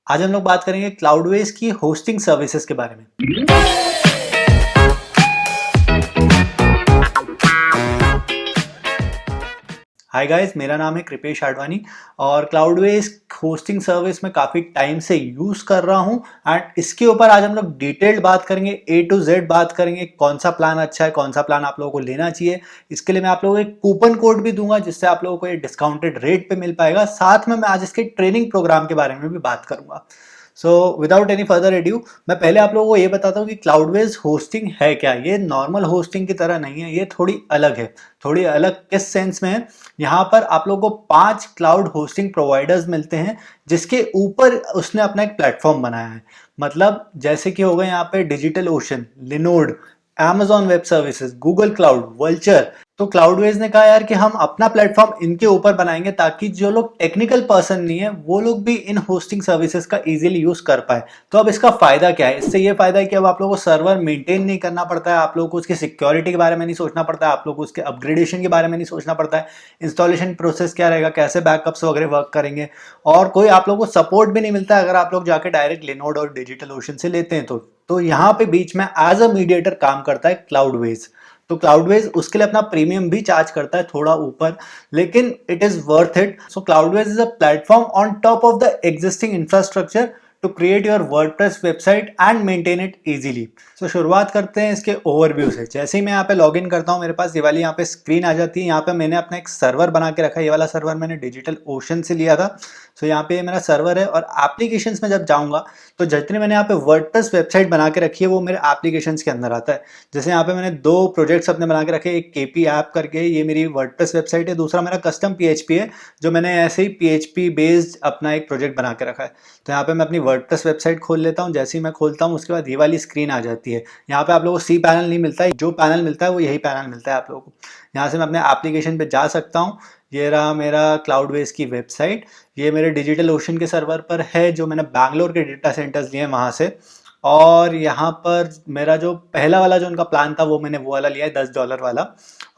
आज हम लोग बात करेंगे क्लाउडवेज की होस्टिंग सर्विसेज के बारे में। हाय गाइस, मेरा नाम है कृपेश आडवाणी और क्लाउडवेज होस्टिंग सर्विस में काफ़ी टाइम से यूज़ कर रहा हूं एंड इसके ऊपर आज हम लोग डिटेल्ड बात करेंगे, ए टू जेड बात करेंगे, कौन सा प्लान अच्छा है, कौन सा प्लान आप लोगों को लेना चाहिए। इसके लिए मैं आप लोगों को एक कूपन कोड भी दूंगा जिससे आप लोगों को ये डिस्काउंटेड रेट पे मिल पाएगा। साथ में मैं आज इसके ट्रेनिंग प्रोग्राम के बारे में भी बात करूंगा। So without any further edu, मैं पहले आप लोगों को ये बताता हूँ कि क्लाउडवेज होस्टिंग है क्या। ये नॉर्मल होस्टिंग की तरह नहीं है, ये थोड़ी अलग है। थोड़ी अलग किस सेंस में है? यहाँ पर आप लोगों को 5 क्लाउड होस्टिंग प्रोवाइडर्स मिलते हैं जिसके ऊपर उसने अपना एक प्लेटफॉर्म बनाया है। मतलब जैसे कि हो गए यहाँ पे digital ocean, Linode, Amazon web services, Google cloud, Vultr. तो क्लाउडवेज ने कहा यार कि हम अपना प्लेटफॉर्म इनके ऊपर बनाएंगे ताकि जो लोग टेक्निकल पर्सन नहीं है वो लोग भी इन होस्टिंग सर्विसेज का इजीली यूज कर पाए। तो अब इसका फायदा क्या है? इससे ये फायदा है कि अब आप लोगों को सर्वर मेंटेन नहीं करना पड़ता है, आप लोगों को उसकी सिक्योरिटी के बारे में नहीं सोचना पड़ता है, आप लोगों को उसके अपग्रेडेशन के बारे में नहीं सोचना पड़ता है, इंस्टॉलेशन प्रोसेस क्या रहेगा, कैसे बैकअप्स वगैरह वर्क करेंगे, और कोई आप लोगों को सपोर्ट भी नहीं मिलता है अगर आप लोग जाके डायरेक्ट लिनोड और डिजिटल ओशन से लेते हैं। तो यहाँ पे बीच में एज अ मीडिएटर काम करता है क्लाउडवेज। तो क्लाउडवेज उसके लिए अपना प्रीमियम भी चार्ज करता है थोड़ा ऊपर, लेकिन it is worth it. So Cloudways is a platform on top of the existing infrastructure to create your WordPress website and maintain it easily. So शुरुआत करते हैं इसके ओवरव्यू से। जैसे ही मैं यहाँ पे लॉग इन करता हूँ, मेरे पास ये वाली यहाँ पे स्क्रीन आ जाती है। यहाँ पे मैंने अपना एक सर्वर बना के रखा है। ये वाला सर्वर मैंने डिजिटल ओशन से लिया था। सो यहाँ पे मेरा सर्वर है और एप्लीकेशंस में जब जाऊँगा तो जितनी मैंने यहाँ पे वर्डप्रेस वेबसाइट बना के रखी है वो मेरे एप्लीकेशंस के अंदर आता है। जैसे यहाँ पे मैंने 2 प्रोजेक्ट्स अपने बना के रखे, एक केपी ऐप करके, ये मेरी वर्डप्रेस वेबसाइट है, दूसरा मेरा कस्टम पीएचपी है जो मैंने ऐसे ही पीएचपी बेस्ड अपना एक प्रोजेक्ट बना के रखा है। तो यहाँ पे मैं अपनी वर्डप्रेस वेबसाइट खोल लेता हूँ। जैसे ही मैं खोलता हूँ उसके बाद ये वाली स्क्रीन आ जाती है। यहाँ पे आप लोगों को सी पैनल नहीं मिलता है, जो पैनल मिलता है वो यही पैनल मिलता है आप लोगों को। यहाँ से मैं अपने एप्लीकेशन पे जा सकता हूँ। ये रहा मेरा क्लाउडवेज की वेबसाइट। ये मेरे डिजिटल ओशन के सर्वर पर है जो मैंने बैंगलोर के डेटा सेंटर्स लिए हैं वहाँ से। और यहाँ पर मेरा जो पहला वाला जो उनका प्लान था वो मैंने वो वाला लिया है $10 वाला।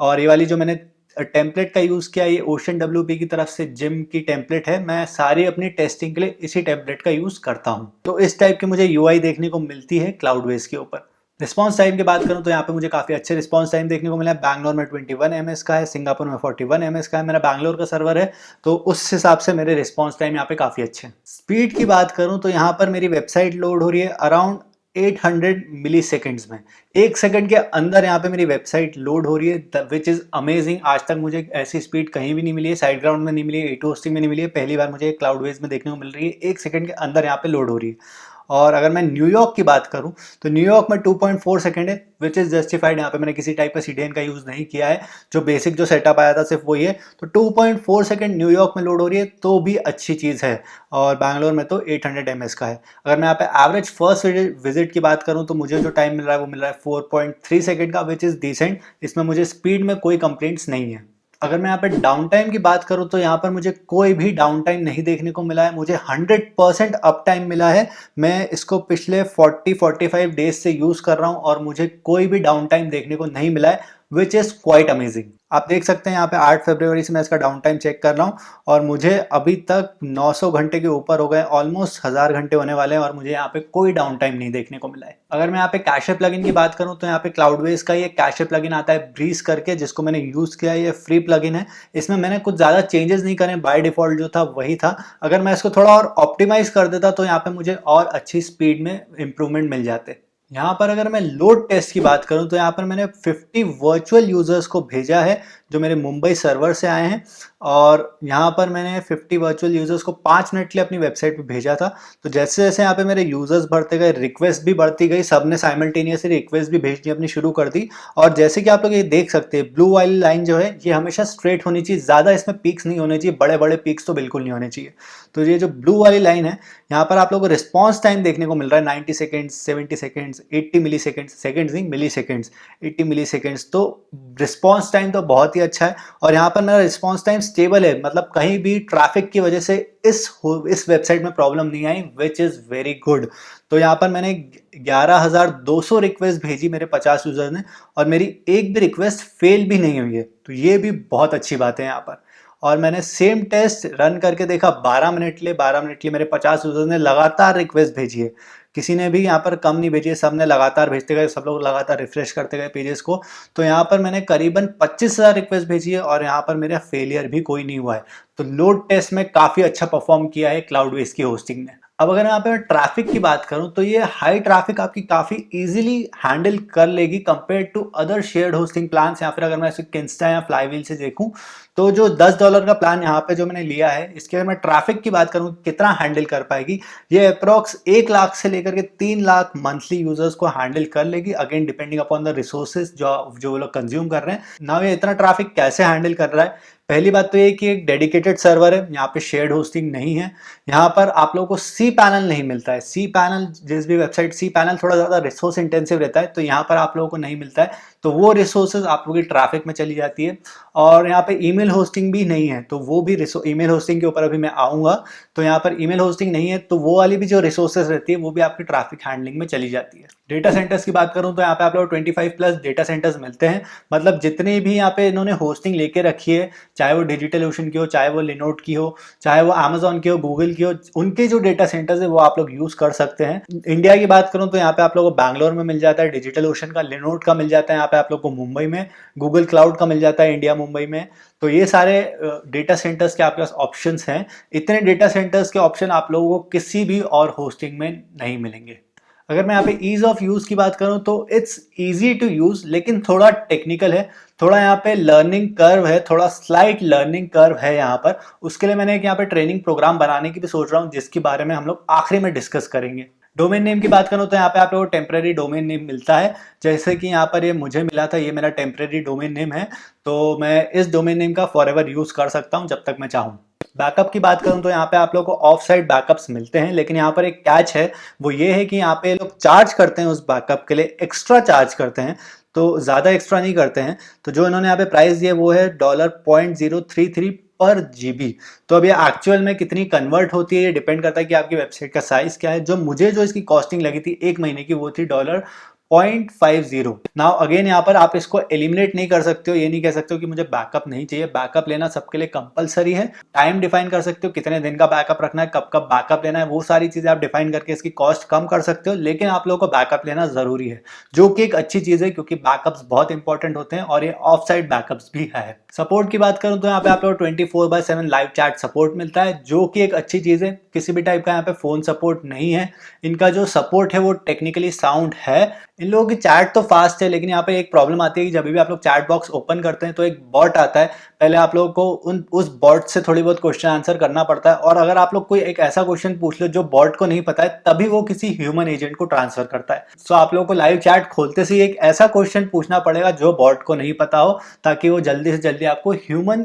और ये वाली जो मैंने टेम्पलेट का यूज़ किया, ये ओशन WP की तरफ से जिम की टेम्पलेट है। मैं सारी अपनी टेस्टिंग के लिए इसी टेम्पलेट का यूज़ करता हूँ। तो इस टाइप की मुझे यूआई देखने को मिलती है क्लाउडवेज के ऊपर। रिस्पॉन्स टाइम की बात करूं तो यहाँ पे मुझे काफ़ी अच्छे रिस्पॉन्स टाइम देखने को मिला है। बैंगलोर में 21 ms का है, सिंगापुर में 41 ms का है। मेरा बैंगलोर का सर्वर है तो उस हिसाब से मेरे रिस्पॉन्स टाइम यहाँ पे काफ़ी अच्छे हैं। स्पीड की बात करूं तो यहाँ पर मेरी वेबसाइट लोड हो रही है अराउंड 800 मिली सेकेंड्स में। 1 सेकंड के अंदर यहाँ पे मेरी वेबसाइट लोड हो रही है, विच इज़ अमेजिंग। आज तक मुझे ऐसी स्पीड कहीं भी नहीं मिली है, साइड ग्राउंड में नहीं मिली है, A2 होस्टिंग में नहीं मिली है। पहली बार मुझे क्लाउडवेज में देखने को मिल रही है। 1 सेकंड के अंदर यहाँ पे लोड हो रही है। और अगर मैं न्यूयॉर्क की बात करूं तो न्यूयॉर्क में 2.4 सेकंड है, विच इज़ जस्टिफाइड। यहाँ पे मैंने किसी टाइप का CDN का यूज़ नहीं किया है, जो बेसिक जो सेटअप आया था सिर्फ वही है। तो 2.4 सेकंड न्यूयॉर्क में लोड हो रही है तो भी अच्छी चीज़ है। और बैंगलोर में तो 800 ms का है। अगर मैं यहाँ पे एवरेज फर्स्ट विजिट की बात करूँ तो मुझे जो टाइम मिल रहा है वो मिल रहा है 4.3 सेकंड का, विच इज़ डिसेंट। इसमें मुझे स्पीड में कोई कंप्लेंट्स नहीं है। अगर मैं यहाँ पे डाउन टाइम की बात करूँ तो यहाँ पर मुझे कोई भी डाउन टाइम नहीं देखने को मिला है। मुझे 100% अप टाइम मिला है। मैं इसको पिछले 40-45 डेज से यूज़ कर रहा हूँ और मुझे कोई भी डाउन टाइम देखने को नहीं मिला है, विच इज़ क्वाइट अमेजिंग। आप देख सकते हैं यहाँ पे 8 फरवरी से मैं इसका डाउन टाइम चेक कर रहा हूँ और मुझे अभी तक 900 घंटे के ऊपर हो गए, ऑलमोस्ट 1000 घंटे होने वाले हैं और मुझे यहाँ पे कोई डाउन टाइम नहीं देखने को मिला है। अगर मैं यहाँ पे कैशे प्लगइन की बात करूँ तो यहाँ पे क्लाउडवेज का ये कैशे प्लगइन आता है ब्रीज करके, जिसको मैंने यूज़ किया है। ये फ्री प्लगइन है। इसमें मैंने कुछ ज़्यादा चेंजेस नहीं करे, बाय डिफॉल्ट जो था वही था। अगर मैं इसको थोड़ा और ऑप्टिमाइज कर देता तो यहाँ पे मुझे और अच्छी स्पीड में इंप्रूवमेंट मिल जाते। यहाँ पर अगर मैं लोड टेस्ट की बात करूँ तो यहाँ पर मैंने 50 वर्चुअल यूजर्स को भेजा है जो मेरे मुंबई सर्वर से आए हैं। और यहाँ पर मैंने 50 वर्चुअल यूजर्स को 5 मिनट के लिए अपनी वेबसाइट पे भेजा था। तो जैसे जैसे यहाँ पे मेरे यूजर्स बढ़ते गए, रिक्वेस्ट भी बढ़ती गई, सबने साइमल्टेनियसली रिक्वेस्ट भी भेजनी अपनी शुरू कर दी। और जैसे कि आप लोग ये देख सकते हैं, ब्लू वाली लाइन जो है ये हमेशा स्ट्रेट होनी चाहिए, ज़्यादा इसमें पीक्स नहीं होने चाहिए, बड़े बड़े पीक्स तो बिल्कुल नहीं होने चाहिए। तो ये जो ब्लू वाली लाइन है, यहाँ पर आप लोगों को रिस्पॉन्स टाइम देखने को मिल रहा है 90 सेकेंड्स, 70 सेकेंड्स, 80 मिली सेकेंड्स, सेकेंड्स नहीं मिली सेकेंड्स, 80 मिली सेकेंड्स। तो रिस्पॉन्स टाइम तो बहुत ही अच्छा है। और यहाँ पर मेरा रिस्पॉन्स टाइम स्टेबल है, मतलब कहीं भी ट्रैफिक की वजह से इस वेबसाइट में प्रॉब्लम नहीं आई, विच इज़ वेरी गुड। तो यहाँ पर मैंने 11,200 रिक्वेस्ट भेजी मेरे 50 यूजर ने और मेरी एक भी रिक्वेस्ट फेल भी नहीं हुई है। तो ये भी बहुत अच्छी बात है यहाँ पर। और मैंने सेम टेस्ट रन करके देखा 12 मिनट लिए मेरे 50 यूजर्स ने लगातार रिक्वेस्ट भेजी है। किसी ने भी यहाँ पर कम नहीं भेजी है, सब ने लगातार भेजते गए, सब लोग लगातार रिफ्रेश करते गए पेजेस को। तो यहाँ पर मैंने करीबन 25,000 रिक्वेस्ट भेजी है और यहाँ पर मेरा फेलियर भी कोई नहीं हुआ है। तो लोड टेस्ट में काफ़ी अच्छा परफॉर्म किया है क्लाउडवेज की होस्टिंग ने। अब अगर यहाँ पे मैं ट्रैफिक की बात करूं तो ये हाई ट्रैफिक आपकी काफ़ी इजीली हैंडल कर लेगी compare to other shared hosting plans. या फिर अगर मैं किंस्टा या फ्लाईव्हील से देखूं तो जो $10 का प्लान यहाँ पे जो मैंने लिया है, इसके अगर मैं ट्रैफिक की बात करूं कितना हैंडल कर पाएगी, ये अप्रॉक्स 1 लाख से लेकर के 3 लाख मंथली यूजर्स को हैंडल कर लेगी, again depending upon the resources जो वो लोग कंज्यूम कर रहे हैं ना। ये इतना ट्रैफिक कैसे हैंडल कर रहा है? पहली बात तो ये कि एक डेडिकेटेड सर्वर है, यहाँ पे शेयर्ड होस्टिंग नहीं है। यहाँ पर आप लोगों को सी पैनल नहीं मिलता है। सी पैनल, जिस भी वेबसाइट सी पैनल थोड़ा ज़्यादा रिसोर्स इंटेंसिव रहता है, तो यहाँ पर आप लोगों को नहीं मिलता है। तो वो रिसोर्सेज आप लोगों की ट्रैफिक में चली जाती है। और यहाँ पे ईमेल होस्टिंग भी नहीं है, तो वो भी ईमेल होस्टिंग के ऊपर अभी मैं आऊँगा। तो यहाँ पर ईमेल होस्टिंग नहीं है, तो वो वाली भी जो रिसोर्सेज रहती है वो भी आपकी ट्रैफिक हैंडलिंग में चली जाती है। डेटा सेंटर्स की बात करूँ तो यहाँ पे आप लोग 25+ डेटा सेंटर्स मिलते हैं। मतलब जितने भी यहाँ पे इन्होंने होस्टिंग लेके रखी है, चाहे वो डिजिटल ओशन की हो, चाहे वो लिनोड की हो, चाहे वो अमेजोन की हो, गूगल की हो, उनके जो डेटा सेंटर्स है वो आप लोग यूज कर सकते हैं। इंडिया की बात करूं तो यहाँ पे आप लोगों को बैंगलोर में मिल जाता है डिजिटल ओशन का, लिनोड का मिल जाता है यहाँ पे आप लोग को मुंबई में, गूगल क्लाउड का मिल जाता है इंडिया मुंबई में। तो ये सारे डेटा सेंटर्स के आपके पास ऑप्शंस हैं। इतने डेटा सेंटर्स के ऑप्शन आप लोगों को किसी भी और होस्टिंग में नहीं मिलेंगे। अगर मैं यहाँ पे ईज ऑफ यूज की बात करूँ तो इट्स इजी टू यूज, लेकिन थोड़ा टेक्निकल है, थोड़ा यहाँ पे लर्निंग कर्व है, थोड़ा स्लाइट लर्निंग कर्व है यहाँ पर। उसके लिए मैंने एक यहाँ पे ट्रेनिंग प्रोग्राम बनाने की भी सोच रहा हूँ, जिसके बारे में हम लोग आखिरी में डिस्कस करेंगे। डोमेन नेम की बात करूँ तो यहाँ पे आप लोगों को टेम्परेरी डोमेन नेम मिलता है, जैसे कि यहाँ पर ये मुझे मिला था, ये मेरा टेम्परेरी डोमेन नेम है। तो मैं इस डोमेन नेम का फॉरएवर यूज कर सकता हूँ जब तक मैं चाहूँ। बैकअप की बात करूं तो यहाँ पे आप लोगों को ऑफ साइट बैकअप्स मिलते हैं, लेकिन यहाँ पर एक कैच है, वो ये है कि यहाँ पे लोग चार्ज करते हैं उस बैकअप के लिए, एक्स्ट्रा चार्ज करते हैं। तो ज़्यादा एक्स्ट्रा नहीं करते हैं। तो जो इन्होंने यहाँ पे प्राइस दिया वो है $0.033 पर GB। तो अब ये एक्चुअल में कितनी कन्वर्ट होती है ये डिपेंड करता है कि आपकी वेबसाइट का साइज क्या है। जो इसकी कॉस्टिंग लगी थी 1 महीने की, वो थी $0.50। नाउ अगेन यहाँ पर आप इसको एलिमिनेट नहीं कर सकते हो, ये नहीं कह सकते हो कि मुझे बैकअप नहीं चाहिए। बैकअप लेना सबके लिए कंपलसरी है। टाइम डिफाइन कर सकते हो, कितने दिन का बैकअप रखना है, कब कब बैकअप लेना है, वो सारी चीजें आप डिफाइन करके इसकी कॉस्ट कम कर सकते हो। लेकिन आप लोगों को बैकअप लेना जरूरी है, जो कि एक अच्छी चीज है, क्योंकि बैकअप्स बहुत इंपॉर्टेंट होते हैं और ये ऑफ साइट बैकअप्स भी है। सपोर्ट की बात करूं तो यहाँ पे आप लोग 24/7 लाइव चैट सपोर्ट मिलता है, जो कि एक अच्छी चीज है। किसी भी टाइप का यहाँ पे फोन सपोर्ट नहीं है। इनका जो सपोर्ट है वो टेक्निकली साउंड है। इन लोगों की चैट तो फास्ट है, लेकिन यहाँ पे एक प्रॉब्लम आती है कि जब भी आप लोग चैट बॉक्स ओपन करते हैं तो एक बॉट आता है। पहले आप लोगों को उस बॉट से थोड़ी बहुत क्वेश्चन आंसर करना पड़ता है, और अगर आप लोग कोई एक ऐसा क्वेश्चन पूछ लो जो बॉट को नहीं पता है, तभी वो किसी ह्यूमन एजेंट को ट्रांसफर करता है। सो आप लोगों को लाइव चैट खोलते से एक ऐसा क्वेश्चन पूछना पड़ेगा जो बॉट को नहीं पता हो, ताकि वो जल्दी से जल्दी आपको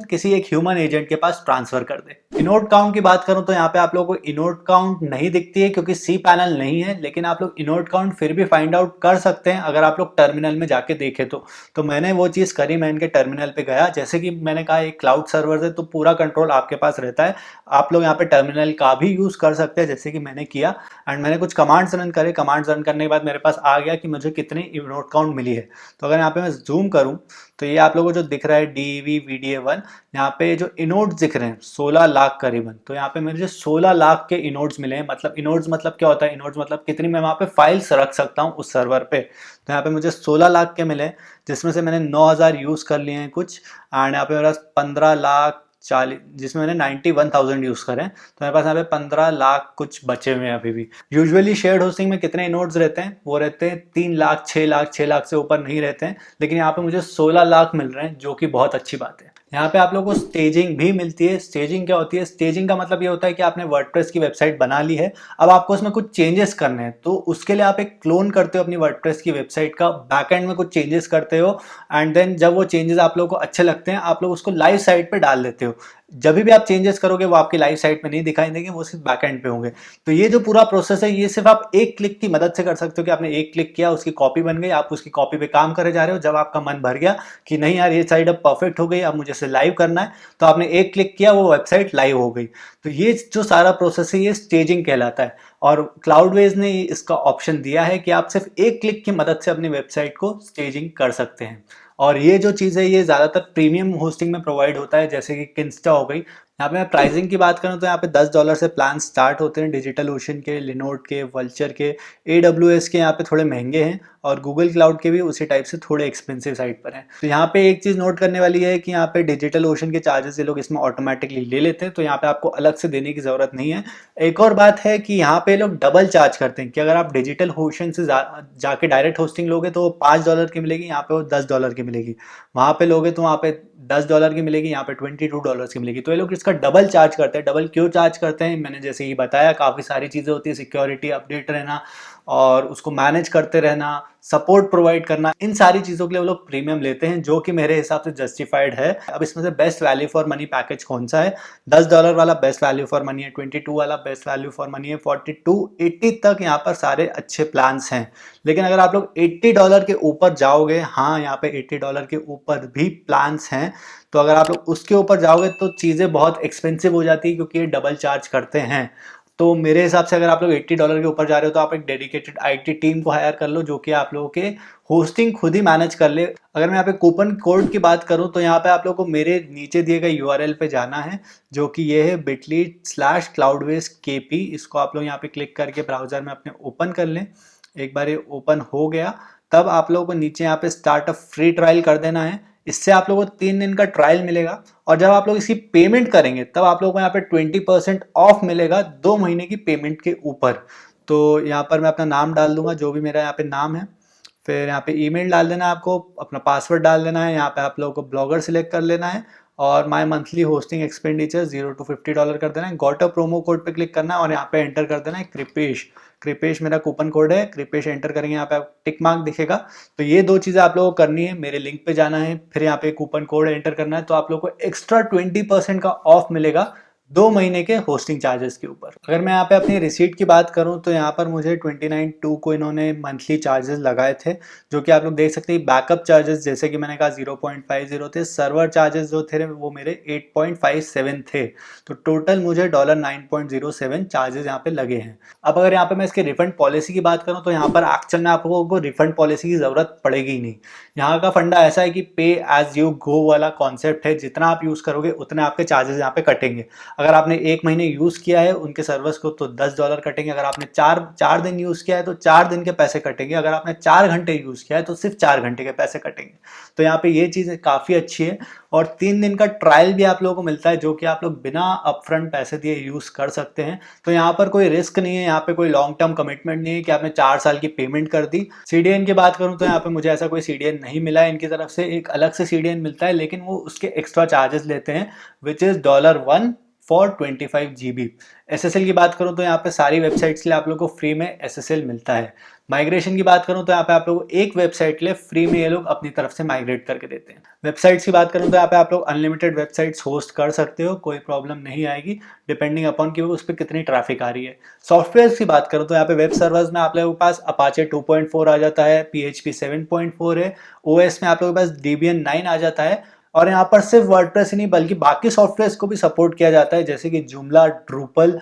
किसी एक ह्यूमन एजेंट के पास ट्रांसफर कर दे। इनोड काउंट की बात करूं तो यहाँ पे आप लोगों को इनोड काउंट नहीं दिखती है, क्योंकि सी पैनल नहीं है। लेकिन आप लोग इनोड काउंट फिर भी फाइंड आउट कर सकते हैं अगर आप लोग टर्मिनल में जाके देखें तो मैंने वो चीज़ करी। मैं इनके टर्मिनल पे गया, जैसे कि मैंने कहा एक क्लाउड सर्वर है तो पूरा कंट्रोल आपके पास रहता है। आप लोग यहाँ पे टर्मिनल का भी यूज़ कर सकते हैं, जैसे कि मैंने किया। एंड मैंने कुछ कमांड्स रन करे, कमांड्स रन करने के बाद मेरे पास आ गया कि मुझे कितनी इनोड काउंट मिली है। तो अगर यहाँ पे मैं जूम करूँ तो ये आप लोगों को जो दिख रहा है DEVVDA1, यहाँ पे जो इनोड्स दिख रहे हैं 16 लाख करीबन। तो यहाँ पे मुझे 16 लाख के इनोड्स मिले हैं। मतलब इनोड्स मतलब क्या होता है, इनोड्स मतलब कितनी मैं वहाँ पे फाइल्स रख सकता हूँ उस सर्वर पे। तो यहाँ पे मुझे 16 लाख के मिले, जिसमें से मैंने 9,000 यूज़ कर लिए हैं कुछ। एंड यहाँ पे मेरा 15,40,000, जिसमें मैंने 91,000 यूज़ करे। तो मेरे पास यहाँ पे 15 लाख कुछ बचे हुए हैं अभी भी। यूजुअली शेयर्ड होस्टिंग में कितने इनोड्स रहते हैं, वो रहते हैं 3 लाख 6 लाख 6 लाख से ऊपर नहीं रहते हैं। लेकिन यहाँ पे मुझे 16 लाख मिल रहे हैं, जो कि बहुत अच्छी बात है। यहाँ पे आप लोगों को स्टेजिंग भी मिलती है। स्टेजिंग क्या होती है? स्टेजिंग का मतलब ये होता है कि आपने वर्डप्रेस की वेबसाइट बना ली है, अब आपको उसमें कुछ चेंजेस करने हैं, तो उसके लिए आप एक क्लोन करते हो अपनी वर्डप्रेस की वेबसाइट का, बैकएंड में कुछ चेंजेस करते हो। एंड देन जब वो चेंजेस आप लोगों को अच्छे लगते हैं, आप लोग उसको लाइव साइट पे डाल देते हो। जब भी आप चेंजेस करोगे वो आपकी लाइव साइट में नहीं दिखाई देंगे, वो सिर्फ बैकएंड पे होंगे। तो ये जो पूरा प्रोसेस है, ये सिर्फ आप एक क्लिक की मदद से कर सकते हो कि आपने एक क्लिक किया, उसकी कॉपी बन गई, आप उसकी कॉपी पे काम करे जा रहे हो। जब आपका मन भर गया कि नहीं यार ये साइट अब परफेक्ट हो गई, अब मुझे इसे लाइव करना है, तो आपने एक क्लिक किया, वो वेबसाइट लाइव हो गई। तो ये जो सारा प्रोसेस है ये स्टेजिंग कहलाता है। और क्लाउडवेज ने इसका ऑप्शन दिया है कि आप सिर्फ एक क्लिक की मदद से अपनी वेबसाइट को स्टेजिंग कर सकते हैं। और ये जो चीज़ है ये ज़्यादातर प्रीमियम होस्टिंग में प्रोवाइड होता है, जैसे कि किंस्टा हो गई। यहाँ पे मैं प्राइसिंग की बात करूँ तो यहाँ पे $10 से प्लान स्टार्ट होते हैं, डिजिटल ओशन के, लिनोड के, वल्चर के, AWS के यहाँ पे थोड़े महंगे हैं, और गूगल क्लाउड के भी उसी टाइप से थोड़े एक्सपेंसिव साइड पर हैं। तो यहाँ पे एक चीज़ नोट करने वाली है कि यहाँ पे डिजिटल ओशन के चार्जेस ये लोग इसमें ऑटोमेटिकली ले लेते हैं, तो यहाँ पे आपको अलग से देने की ज़रूरत नहीं है। एक और बात है कि यहाँ पे लोग डबल चार्ज करते हैं कि अगर आप डिजिटल ओशन से जाके डायरेक्ट होस्टिंग लोगे तो वो $5 की मिलेगी, यहाँ पे वो $10 की मिलेगी। वहाँ पे लोगे तो वहाँ पे $10 की मिलेगी, यहाँ पे $22 की मिलेगी। तो ये लोग इसका डबल चार्ज करते हैं। डबल क्यों चार्ज करते हैं, मैंने जैसे ही बताया, काफ़ी सारी चीज़ें होती है, सिक्योरिटी अपडेट रहना और उसको मैनेज करते रहना, सपोर्ट प्रोवाइड करना, इन सारी चीज़ों के लिए वो लोग प्रीमियम लेते हैं, जो कि मेरे हिसाब से जस्टिफाइड है। अब इसमें से best value for money package कौन सा है? $10 वाला बेस्ट वैल्यू फॉर मनी है, 22 वाला बेस्ट वैल्यू फॉर मनी है, 42, 80 तक यहाँ पर सारे अच्छे प्लान्स हैं। लेकिन अगर आप लोग $80 के ऊपर जाओगे, हाँ यहाँ पे $80 के ऊपर भी प्लान्स हैं, तो अगर आप लोग उसके ऊपर जाओगे तो चीज़ें बहुत एक्सपेंसिव हो जाती है, क्योंकि ये डबल चार्ज करते हैं। तो मेरे हिसाब से अगर आप लोग $80 के ऊपर जा रहे हो तो आप एक डेडिकेटेड IT टीम को हायर कर लो, जो कि आप लोगों के होस्टिंग खुद ही मैनेज कर ले। अगर मैं यहाँ पे कूपन कोड की बात करूँ तो यहाँ पे आप लोगों को मेरे नीचे दिए गए URL पे जाना है, जो कि ये है bit.ly/cloudwastekp। इसको आप लोग यहाँ पे क्लिक करके ब्राउजर में अपने ओपन कर लें। एक बार ये ओपन हो गया, तब आप लोगों को नीचे यहाँ पे स्टार्ट अ फ्री ट्रायल कर देना है। इससे आप लोगों को 3 दिन का ट्रायल मिलेगा, और जब आप लोग इसकी पेमेंट करेंगे तब आप लोगों को यहाँ पे 20% ऑफ मिलेगा 2 महीने की पेमेंट के ऊपर। तो यहाँ पर मैं अपना नाम डाल दूंगा, जो भी मेरा यहाँ पे नाम है, फिर यहाँ पे ईमेल डाल देना है, आपको अपना पासवर्ड डाल देना है, यहाँ पे आप लोगों को ब्लॉगर सिलेक्ट कर लेना है, और my monthly hosting expenditure $0 to $50 कर देना है। गॉट अ प्रोमो कोड पे क्लिक करना है और यहाँ पे एंटर कर देना है कृपेश। कृपेश मेरा कूपन कोड है, कृपेश एंटर करेंगे, यहाँ पे आप टिक मार्क दिखेगा। तो ये 2 चीज़ें आप लोगों को करनी है, मेरे लिंक पे जाना है, फिर यहाँ पे कूपन कोड एंटर करना है, तो आप लोगों को एक्स्ट्रा 20% का ऑफ मिलेगा 2 महीने के होस्टिंग चार्जेस के ऊपर। अगर मैं यहाँ पे अपनी रिसीट की बात करूँ तो यहाँ पर मुझे 29.2 को इन्होंने मंथली चार्जेस लगाए थे, जो कि आप लोग देख सकते हैं। बैकअप चार्जेस जैसे कि मैंने कहा 0.50 थे, सर्वर चार्जेस जो थे वो मेरे 8.57 थे, तो टोटल मुझे $9.07 चार्जेस यहाँ पे लगे हैं। अब अगर यहाँ पे मैं इसके रिफंड पॉलिसी की बात करूँ तो यहाँ पर एक्चुअल में आप लोगों को रिफंड पॉलिसी की ज़रूरत पड़ेगी ही नहीं। यहाँ का फंडा ऐसा है कि पे एज यू गो वाला कॉन्सेप्ट है, जितना आप यूज़ करोगे उतने आपके चार्जेस यहाँ पे कटेंगे। अगर आपने 1 महीने यूज़ किया है उनके सर्वर्स को तो $10 कटेंगे। अगर आपने 4 दिन यूज़ किया है तो 4 दिन के पैसे कटेंगे। अगर आपने 4 घंटे यूज़ किया है तो सिर्फ 4 घंटे के पैसे कटेंगे। तो यहाँ पे ये चीज़ काफ़ी अच्छी है, और 3 दिन का ट्रायल भी आप लोगों को मिलता है, जो कि आप लोग बिना अपफ्रंट पैसे दिए यूज़ कर सकते हैं। तो यहाँ पर कोई रिस्क नहीं है, यहाँ पे कोई लॉन्ग टर्म कमिटमेंट नहीं है कि आपने 4 साल की पेमेंट कर दी। CDN की बात करूँ तो यहाँ पे मुझे ऐसा कोई CDN नहीं मिला है इनकी तरफ से। एक अलग से CDN मिलता है, लेकिन वो उसके एक्स्ट्रा चार्जेस लेते हैं, which is $1 for 25 GB। SSL की बात करूं तो यहाँ पे सारी वेबसाइट्स के लिए आप लोगों को फ्री में SSL मिलता है। माइग्रेशन की बात करूं तो यहाँ पे आप लोगों को एक वेबसाइट के लिए फ्री में ये लोग अपनी तरफ से माइग्रेट करके देते हैं। वेबसाइट्स की बात करूं तो यहाँ पे आप लोग अनलिमिटेड वेबसाइट्स होस्ट कर सकते हो, कोई प्रॉब्लम नहीं आएगी, डिपेंडिंग अपॉन कि उस पर कितनी ट्रैफिक आ रही है। सॉफ्टवेयर की बात करूं तो यहाँ पे वेब सर्वर्स में आप लोगों के पास अपाचे 2.4 आ जाता है, PHP 7.4 है, OS में आप लोगों के पास Debian 9 आ जाता है, और यहाँ पर सिर्फ वर्डप्रेस ही नहीं बल्कि बाकी सॉफ्टवेयर्स को भी सपोर्ट किया जाता है, जैसे कि Joomla, Drupal,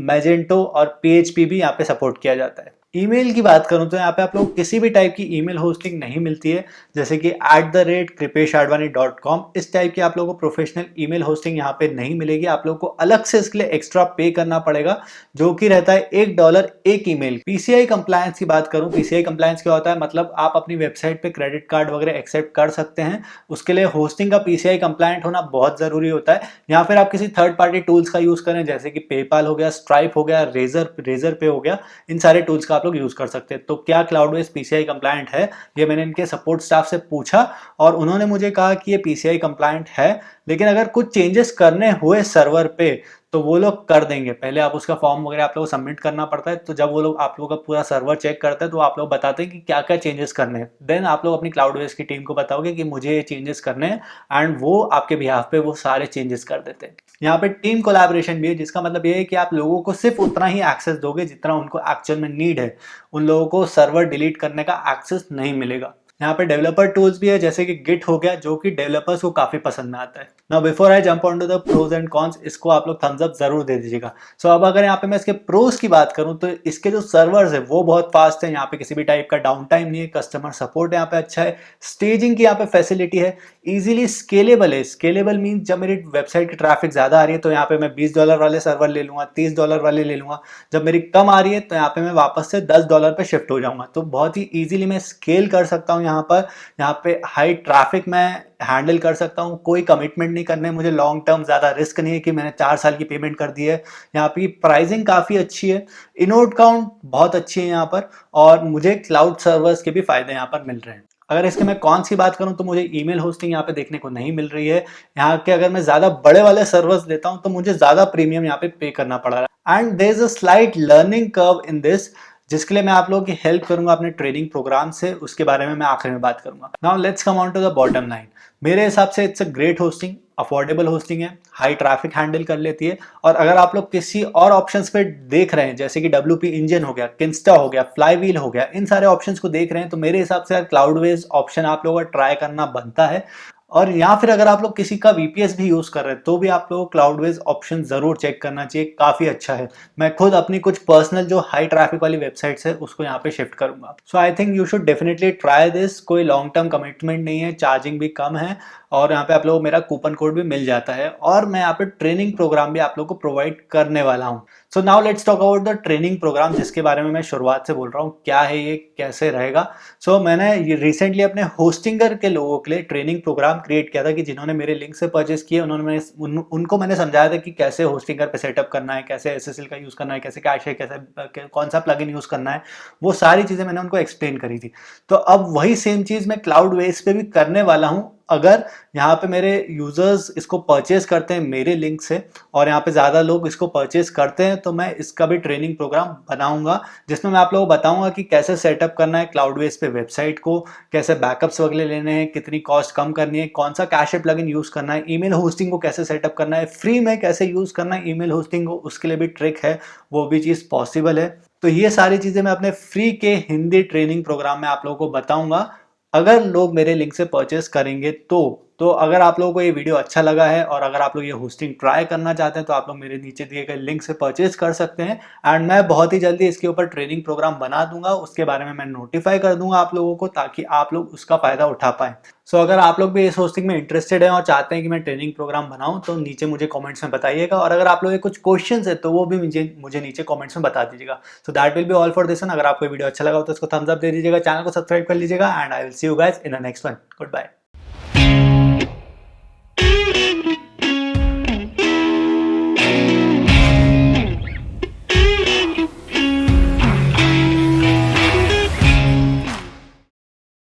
Magento और PHP भी यहाँ पे सपोर्ट किया जाता है। ईमेल की बात करूं तो यहाँ पे आप लोग किसी भी टाइप की ईमेल होस्टिंग नहीं मिलती है, जैसे कि @kripeshadvani.com, इस टाइप की आप लोगों को प्रोफेशनल ईमेल होस्टिंग यहाँ पे नहीं मिलेगी। आप लोगों को अलग से इसके लिए एक्स्ट्रा पे करना पड़ेगा, जो कि रहता है $1 एक ईमेल। PCI कंप्लायंस की बात करूं, PCI कंप्लायंस क्या होता है, मतलब आप अपनी वेबसाइट पे क्रेडिट कार्ड वगैरह एक्सेप्ट कर सकते हैं, उसके लिए होस्टिंग का PCI कंप्लायंट होना बहुत जरूरी होता है। या फिर आप किसी थर्ड पार्टी टूल्स का यूज करें, जैसे कि पेपाल हो गया, स्ट्राइप हो गया, रेजर पे हो गया, इन सारे टूल्स का आप लोग यूज कर सकते हैं। तो क्या क्लाउडवेज PCI कंप्लायंट है, ये मैंने इनके सपोर्ट स्टाफ से पूछा और उन्होंने मुझे कहा कि ये PCI कंप्लायंट है, लेकिन अगर कुछ चेंजेस करने हुए सर्वर पे तो वो लोग कर देंगे। पहले आप उसका फॉर्म वगैरह आप लोग को सबमिट करना पड़ता है, तो जब वो लोग आप लोगों का पूरा सर्वर चेक करते हैं तो आप लोग बताते हैं कि क्या क्या चेंजेस करने हैं। देन आप लोग अपनी क्लाउडवेज की टीम को बताओगे कि मुझे ये चेंजेस करने हैं, एंड वो आपके बिहाफ पे वो सारे चेंजेस कर देते हैं। यहाँ पे टीम कोलैबोरेशन भी है, जिसका मतलब ये है कि आप लोगों को सिर्फ उतना ही एक्सेस दोगे जितना उनको एक्चुअल में नीड है। उन लोगों को सर्वर डिलीट करने का एक्सेस नहीं मिलेगा। यहाँ पे डेवलपर टूल्स भी है जैसे कि गिट हो गया, जो कि डेवलपर्स को काफी पसंद में आता है। Now before I jump on to the pros and cons, इसको आप लोग थम्स अप जरूर दे दीजिएगा। सो अब अगर यहाँ पे मैं इसके प्रोज की बात करूँ तो इसके जो सर्वर्स है वो बहुत फास्ट है, यहाँ पे किसी भी टाइप का डाउन टाइम नहीं है, कस्टमर सपोर्ट यहाँ पे अच्छा है, स्टेजिंग की यहाँ पे फैसिलिटी है, इजीली स्केलेबल है। स्केलेबल मीन जब मेरी वेबसाइट की ट्रैफिक ज्यादा आ रही है तो यहाँ पे मैं $20 वाले सर्वर ले लूंगा, $30 वाले ले लूंगा। जब मेरी कम आ रही है तो यहाँ पे मैं वापस से $10 पे शिफ्ट हो जाऊंगा। तो बहुत ही इजीली मैं स्केल कर सकता हूँ। यहाँ पे हाई ट्रैफिक मैं हैंडल कर सकता हूँ, कोई कमिटमेंट नहीं करने मुझे लॉन्ग टर्म, ज्यादा रिस्क नहीं है कि मैंने 4 साल की पेमेंट कर दी है। यहाँ पे प्राइसिंग काफी अच्छी है, इनोड काउंट बहुत अच्छी है यहाँ पर, और मुझे क्लाउड सर्वर्स के भी फायदे यहाँ पर मिल रहे हैं। अगर इसके मैं कौन सी बात करूं तो मुझे ईमेल होस्टिंग यहाँ पे देखने को नहीं मिल रही है। यहाँ के अगर मैं ज्यादा बड़े वाले सर्वर्स लेता हूं तो मुझे ज्यादा प्रीमियम यहाँ पे कर करना पड़ रहा है। And there is a slight learning curve in this, जिसके लिए मैं आप लोगों की हेल्प करूंगा अपने ट्रेनिंग प्रोग्राम से, उसके बारे में मैं आखिर में बात करूंगा। Now let's come on to the bottom line. मेरे हिसाब से it's a great hosting, affordable hosting है, हाई ट्रैफिक हैंडल कर लेती है। और अगर आप लोग किसी और ऑप्शंस पे देख रहे हैं जैसे कि WP इंजन हो गया, किंस्टा हो गया, फ्लाईव्हील हो गया, इन सारे ऑप्शंस को देख रहे हैं तो मेरे हिसाब से क्लाउडवेज ऑप्शन आप लोगों को ट्राई करना बनता है। और या फिर अगर आप लोग किसी का VPS भी यूज कर रहे हैं तो भी आप लोगों को क्लाउडवेज ऑप्शन जरूर चेक करना चाहिए, काफी अच्छा है। मैं खुद अपनी कुछ पर्सनल जो हाई ट्रैफिक वाली वेबसाइट्स है उसको यहाँ पे शिफ्ट करूंगा। So I think you should definitely try this. कोई लॉन्ग टर्म कमिटमेंट नहीं है, चार्जिंग भी कम है, और यहाँ पे आप लोगों को मेरा कूपन कोड भी मिल जाता है, और मैं यहाँ पे ट्रेनिंग प्रोग्राम भी आप लोगों को प्रोवाइड करने वाला हूँ। So now let's talk about the training program, जिसके बारे में मैं शुरुआत से बोल रहा हूँ क्या है ये, कैसे रहेगा। सो मैंने ये रिसेंटली अपने होस्टिंगर के लोगों के लिए ट्रेनिंग प्रोग्राम क्रिएट किया था कि जिन्होंने मेरे लिंक से परचेस किए, उनको मैंने समझाया था कि कैसे होस्टिंगर पे सेटअप करना है, कैसे SSL का यूज करना है, कैसे कैश है, कैसे कौन सा प्लगइन यूज करना है, वो सारी चीजें मैंने उनको एक्सप्लेन करी थी। तो अब वही सेम चीज मैं क्लाउड बेस पे भी करने वाला हूँ। अगर यहाँ पे मेरे यूजर्स इसको परचेज करते हैं मेरे लिंक से, और यहाँ पे ज्यादा लोग इसको परचेज करते हैं, तो मैं इसका भी ट्रेनिंग प्रोग्राम बनाऊंगा जिसमें मैं आप लोगों को बताऊंगा कि कैसे सेटअप करना है क्लाउडवेज पे वेबसाइट को, कैसे बैकअप्स वगैरह लेने हैं, कितनी कॉस्ट कम करनी है, कौन सा कैशे प्लगइन यूज करना है, ईमेल होस्टिंग को कैसे सेटअप करना है, फ्री में कैसे यूज करना है ईमेल होस्टिंग को, उसके लिए भी ट्रिक है, वो भी चीज पॉसिबल है। तो ये सारी चीजें मैं अपने फ्री के हिंदी ट्रेनिंग प्रोग्राम में आप लोगों को बताऊंगा अगर लोग मेरे लिंक से परचेस करेंगे तो अगर आप लोगों को ये वीडियो अच्छा लगा है और अगर आप लोग ये होस्टिंग ट्राई करना चाहते हैं तो आप लोग मेरे नीचे दिए गए लिंक से परचेस कर सकते हैं। एंड मैं बहुत ही जल्दी इसके ऊपर ट्रेनिंग प्रोग्राम बना दूंगा, उसके बारे में मैं नोटिफाई कर दूंगा आप लोगों को, ताकि आप लोग उसका फायदा उठा पाए। सो अगर आप लोग भी इस होस्टिंग में इंटरेस्टेड हैं और चाहते हैं कि मैं ट्रेनिंग प्रोग्राम बनाऊं तो नीचे मुझे कमेंट्स में बताइएगा, और अगर आप लोग के कुछ क्वेश्चंस है तो वो भी मुझे नीचे कमेंट्स में बता दीजिएगा। So that will be all for this one. अगर आपको वीडियो अच्छा लगा हो तो इसको थम्स अप दे दीजिएगा, चैनल को सब्सक्राइब कर लीजिएगा, and I will see you guys in the next one. Good bye.